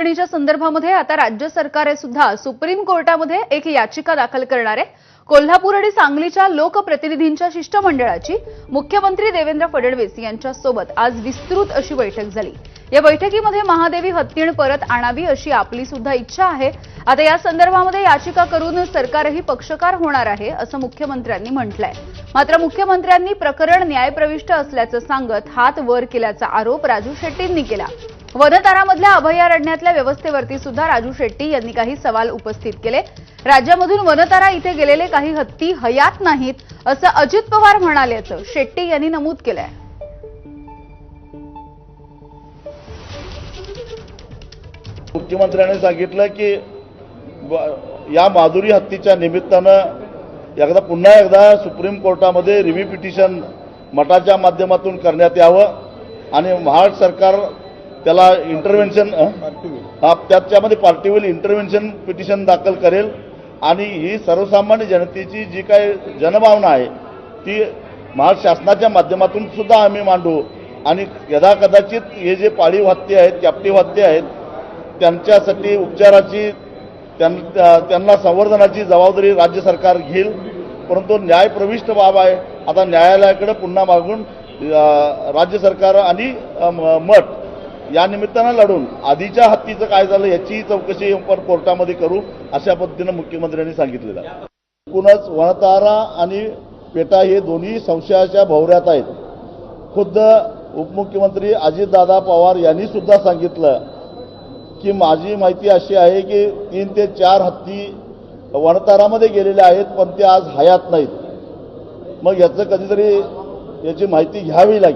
च्या संदर्भामध्ये आता राज्य सरकार सुद्धा सुप्रीम कोर्टामध्ये एक याचिका दाखल करणार आहे। कोल्हापूर आणि सांगलीच्या लोकप्रतिनिधींच्या शिष्टमंडळाची मुख्यमंत्री देवेंद्र फडणवीस यांच्यासोबत आज विस्तृत अशी बैठक झाली। या बैठकीमध्ये महादेवी हत्तीण परत आणावी अशी आपली सुद्धा इच्छा आहे। आता या संदर्भामध्ये याचिका करून सरकारही पक्षकार होणार आहे असं मुख्यमंत्र्यांनी म्हटलंय। मात्र मुख्यमंत्र्यांनी प्रकरण न्यायप्रविष्ट असल्याचं सांगत हात वर केल्याचा आरोप राजू शेट्टींनी केला। वनतारामधल्या अभयारण्यातल्या व्यवस्थेवरती सुद्धा राजू शेट्टी यांनी काही सवाल उपस्थित केले। राज्यामधून वनतारा इथे गेलेले काही हत्ती हयात नाहीत असं अजित पवार म्हणाल्याचं शेट्टी यांनी नमूद केलंय। मुख्यमंत्र्यांनी सांगितलं की या माधुरी हत्तीच्या निमित्तानं पुन्हा एकदा सुप्रीम कोर्टामध्ये रिव्ह्यू पिटिशन मठाच्या माध्यमातून करण्यात यावं आणि महाराष्ट्र सरकार त्याला इंटरव्हेन्शन त्याच्यामध्ये पार्टीवेल इंटरव्हेन्शन पिटिशन दाखल करेल आणि ही सर्वसामान्य जनतेची जी काही जनभावना आहे ती महाराष्ट्र शासनाच्या माध्यमातून सुद्धा आम्ही मांडू आणि यदाकदाचित हे जे पाळीव हत्ती आहेत, कॅप्टिव्ह हत्ती आहेत, त्यांच्यासाठी उपचाराची त्यांना संवर्धनाची जबाबदारी राज्य सरकार घेईल। परंतु न्यायप्रविष्ट बाब आहे। आता न्यायालयाकडे पुन्हा मागून राज्य सरकार आणि मठ या निमित्तानं लढून आधीच्या हत्तीचं काय झालं याची चौकशी आपण कोर्टामध्ये करू अशा पद्धतीनं मुख्यमंत्र्यांनी सांगितलेलं आहे। एकूणच वनतारा आणि पेटा हे दोन्ही संशयाच्या भोवऱ्यात आहेत। खुद्द उपमुख्यमंत्री अजितदादा पवार यांनी सुद्धा सांगितलं की माझी माहिती अशी आहे की 3 ते 4 हत्ती वनतारामध्ये गेलेले आहेत पण ते आज हयात नाहीत। मग याचं कधीतरी याची माहिती घ्यावी लागेल।